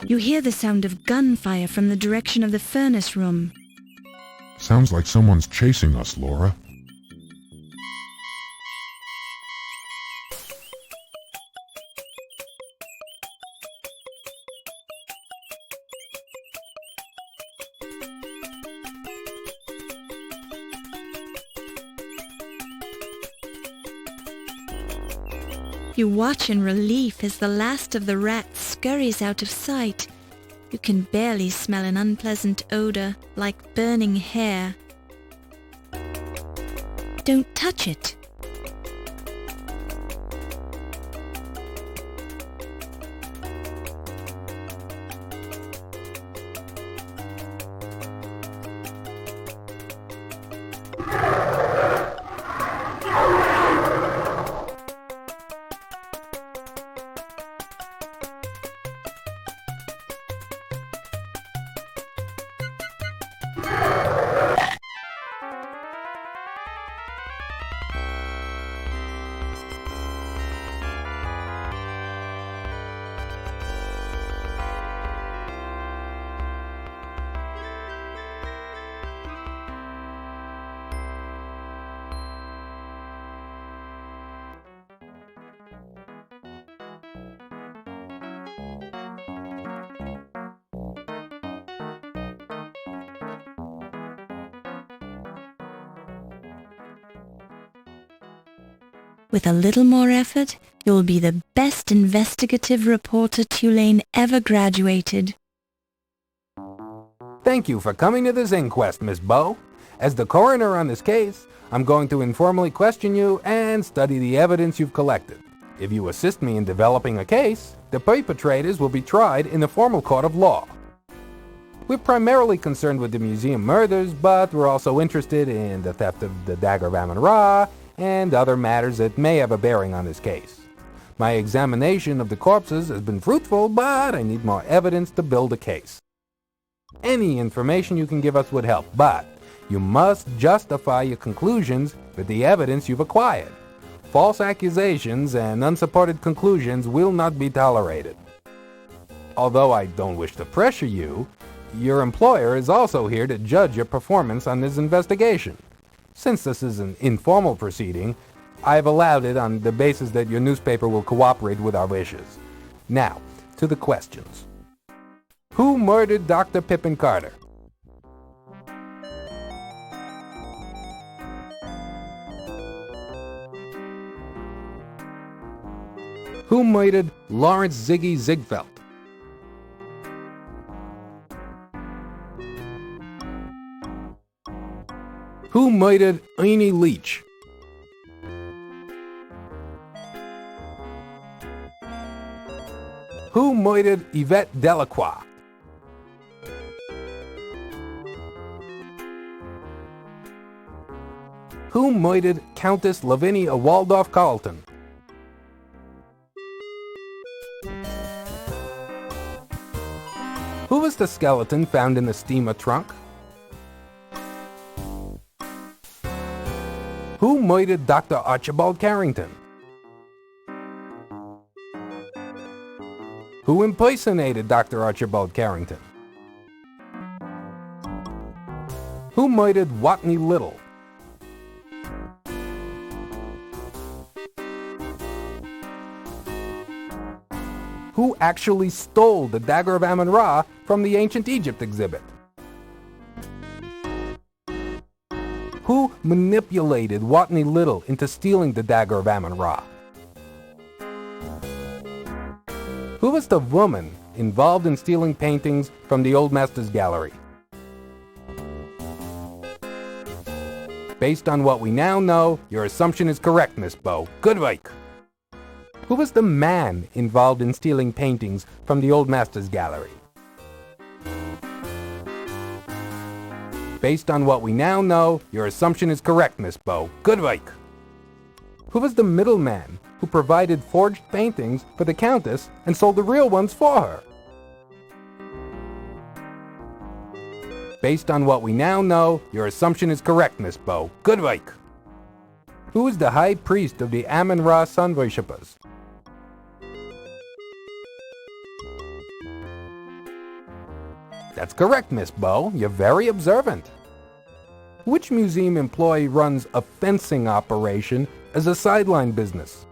You hear the sound of gunfire from the direction of the furnace room. Sounds like someone's chasing us, Laura. You watch in relief as the last of the rats scurries out of sight. You can barely smell an unpleasant odor, like burning hair. Don't touch it. With a little more effort, you'll be the best investigative reporter Tulane ever graduated. Thank you for coming to this inquest, Miss Bow. As the coroner on this case, I'm going to informally question you and study the evidence you've collected. If you assist me in developing a case, the perpetrators will be tried in the formal court of law. We're primarily concerned with the museum murders, but we're also interested in the theft of the Dagger of Amon Ra and other matters that may have a bearing on this case. My examination of the corpses has been fruitful, but I need more evidence to build a case. Any information you can give us would help, but you must justify your conclusions with the evidence you've acquired. False accusations and unsupported conclusions will not be tolerated. Although I don't wish to pressure you, your employer is also here to judge your performance on this investigation. Since this is an informal proceeding, I've allowed it on the basis that your newspaper will cooperate with our wishes. Now, to the questions. Who murdered Dr. Pippin Carter? Who murdered Lawrence Ziggy Ziegfeld? Who murdered Ernie Leach? Who murdered Yvette Delacroix? Who murdered Countess Lavinia Waldorf Carleton? Who was the skeleton found in the steamer trunk? Who murdered Dr. Archibald Carrington? Who impersonated Dr. Archibald Carrington? Who murdered Watney Little? Who actually stole the Dagger of Amon Ra from the Ancient Egypt exhibit? Who manipulated Watney Little into stealing the Dagger of Amon Ra? Who was the woman involved in stealing paintings from the Old Masters Gallery? Based on what we now know, your assumption is correct, Miss Bow. Good work. Who was the man involved in stealing paintings from the Old Masters Gallery? Based on what we now know, your assumption is correct, Miss Bow. Good work. Who was the middleman who provided forged paintings for the Countess and sold the real ones for her? Based on what we now know, your assumption is correct, Miss Bow. Good work. Who is the high priest of the Amon Ra sun worshippers? That's correct, Miss Bow. You're very observant. Which museum employee runs a fencing operation as a sideline business?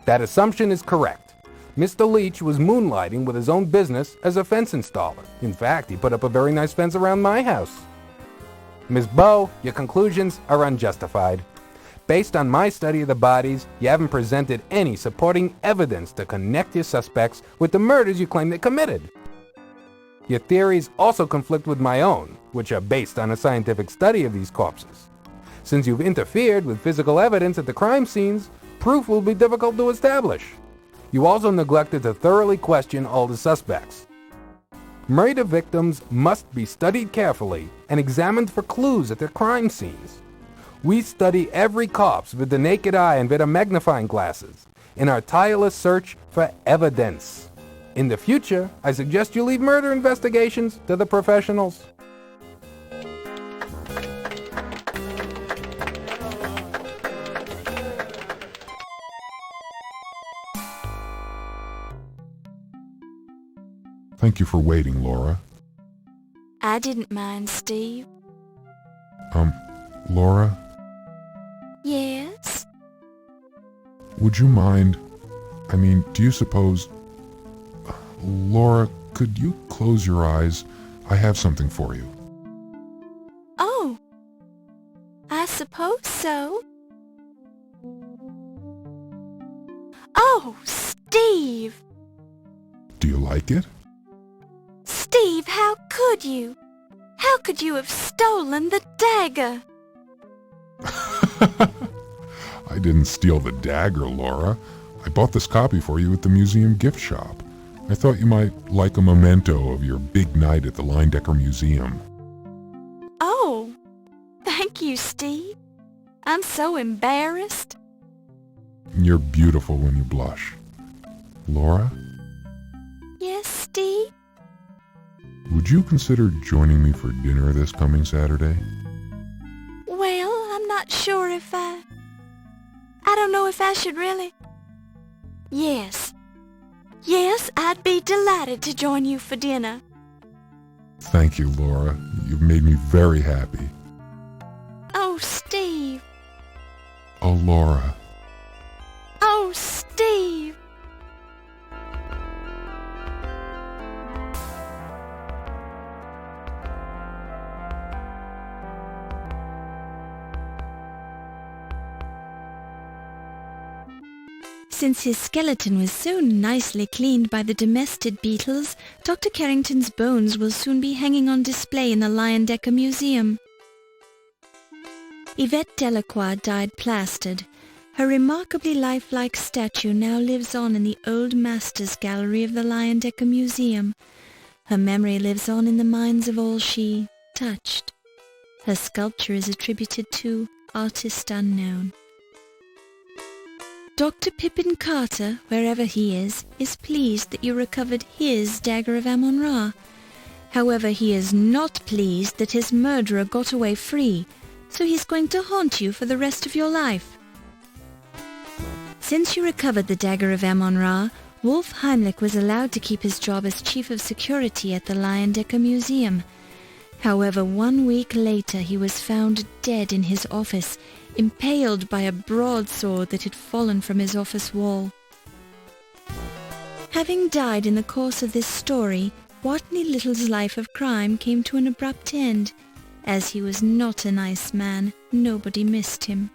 That assumption is correct. Mr. Leach was moonlighting with his own business as a fence installer. In fact, he put up a very nice fence around my house. Miss Bow, your conclusions are unjustified. Based on my study of the bodies, you haven't presented any supporting evidence to connect your suspects with the murders you claim they committed. Your theories also conflict with my own, which are based on a scientific study of these corpses. Since you've interfered with physical evidence at the crime scenes, proof will be difficult to establish. You also neglected to thoroughly question all the suspects. Murder victims must be studied carefully and examined for clues at their crime scenes. We study every corpse with the naked eye and with our magnifying glasses in our tireless search for evidence. In the future, I suggest you leave murder investigations to the professionals. Thank you for waiting, Laura. I didn't mind, Steve. Laura, Yes? would you mind... do you suppose... Laura, could you close your eyes? I have something for you. Oh, I suppose so. Oh, Steve! Do you like it? Steve, how could you? How could you have stolen the dagger? I didn't steal the dagger, Laura. I bought this copy for you at the museum gift shop. I thought you might like a memento of your big night at the Leyendecker Museum. Oh, thank you, Steve. I'm so embarrassed. You're beautiful when you blush. Laura, Yes, Steve? would you consider joining me for dinner this coming Saturday? Well, I'm not sure if I don't know if I should really. Yes. Yes, I'd be delighted to join you for dinner. Thank you, Laura. You've made me very happy. Oh, Steve. Oh, Laura. Oh, Steve. Since his skeleton was so nicely cleaned by the domestic beetles, Dr. Carrington's bones will soon be hanging on display in the Leyendecker Museum. Yvette Delacroix died plastered. Her remarkably lifelike statue now lives on in the Old Masters Gallery of the Leyendecker Museum. Her memory lives on in the minds of all she touched. Her sculpture is attributed to artist unknown. Dr. Pippin Carter, wherever he is pleased that you recovered his Dagger of Amon Ra. However, he is not pleased that his murderer got away free, so he's going to haunt you for the rest of your life. Since you recovered the Dagger of Amon Ra, Wolf Heimlich was allowed to keep his job as chief of security at the Leyendecker Museum. However, 1 week later he was found dead in his office, impaled by a broadsword that had fallen from his office wall. Having died in the course of this story, Watney Little's life of crime came to an abrupt end. As he was not a nice man, nobody missed him.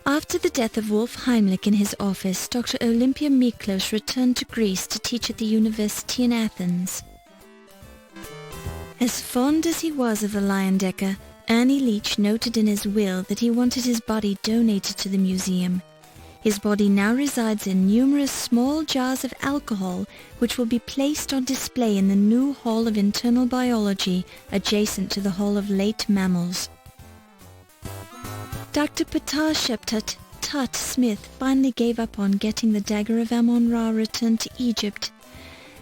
After the death of Wolf Heimlich in his office, Dr. Olympia Miklos returned to Greece to teach at the university in Athens. As fond as he was of the Leyendecker, Ernie Leach noted in his will that he wanted his body donated to the museum. His body now resides in numerous small jars of alcohol, which will be placed on display in the new Hall of Internal Biology, adjacent to the Hall of Late Mammals. Dr. Patasheptut Tut Smith finally gave up on getting the Dagger of Amon Ra returned to Egypt.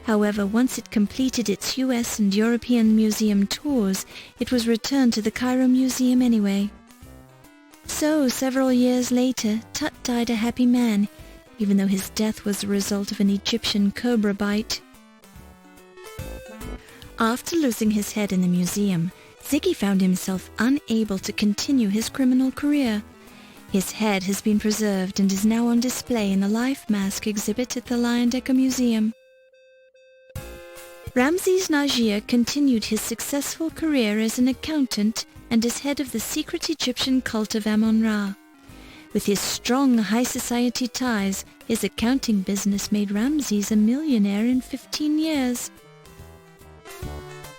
However, once it completed its US and European museum tours, it was returned to the Cairo Museum anyway. So, several years later, Tut died a happy man. even though his death was the result of an Egyptian cobra bite. After losing his head in the museum, Ziggy found himself unable to continue his criminal career. His head has been preserved and is now on display in the Life Mask exhibit at the Leyendecker Museum. Ramses Najir continued his successful career as an accountant and as head of the secret Egyptian cult of Amon Ra. With his strong high society ties, his accounting business made Ramses a millionaire in 15 years.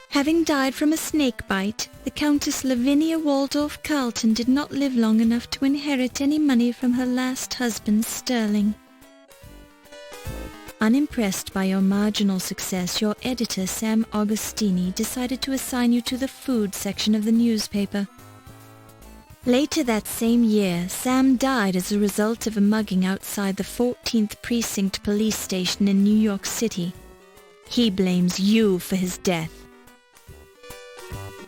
Having died from a snake bite, the Countess Lavinia Waldorf Carlton did not live long enough to inherit any money from her last husband, Sterling. Unimpressed by your marginal success, your editor, Sam Augustini, decided to assign you to the food section of the newspaper. Later that same year, Sam died as a result of a mugging outside the 14th Precinct police station in New York City. He blames you for his death.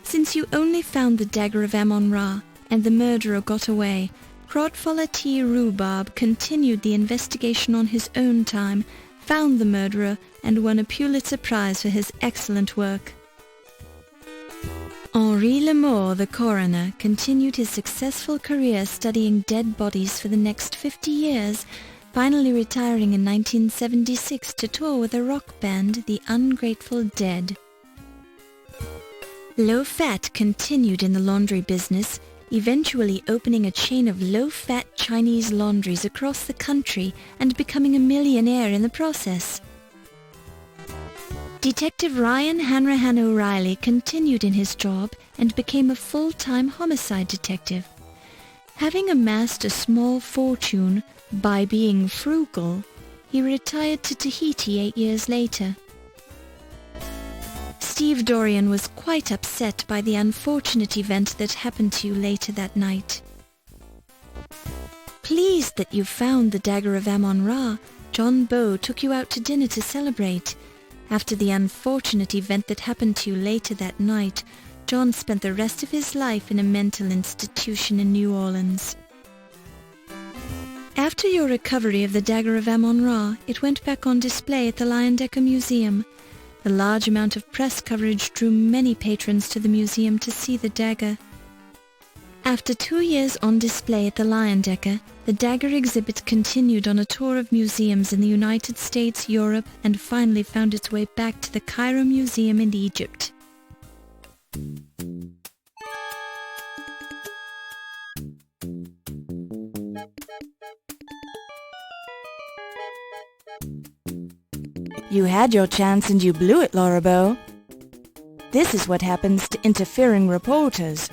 Since you only found the Dagger of Amon Ra and the murderer got away, Crodfoller T. Rhubarb continued the investigation on his own time, found the murderer, and won a Pulitzer Prize for his excellent work. Henri Lamour, the coroner, continued his successful career studying dead bodies for the next 50 years, finally retiring in 1976 to tour with a rock band, the Ungrateful Dead. Low Fat continued in the laundry business, eventually opening a chain of low-fat Chinese laundries across the country and becoming a millionaire in the process. Detective Ryan Hanrahan O'Reilly continued in his job and became a full-time homicide detective. Having amassed a small fortune by being frugal, he retired to Tahiti 8 years later. Steve Dorian was quite upset by the unfortunate event that happened to you later that night. Pleased that you found the Dagger of Amon Ra, John Bow took you out to dinner to celebrate. After the unfortunate event that happened to you later that night, John spent the rest of his life in a mental institution in New Orleans. After your recovery of the Dagger of Amon Ra, it went back on display at the Leyendecker Museum. The large amount of press coverage drew many patrons to the museum to see the dagger. After 2 years on display at the Leyendecker, the dagger exhibit continued on a tour of museums in the United States, Europe, and finally found its way back to the Cairo Museum in Egypt. You had your chance and you blew it, Laura Bow. This is what happens to interfering reporters.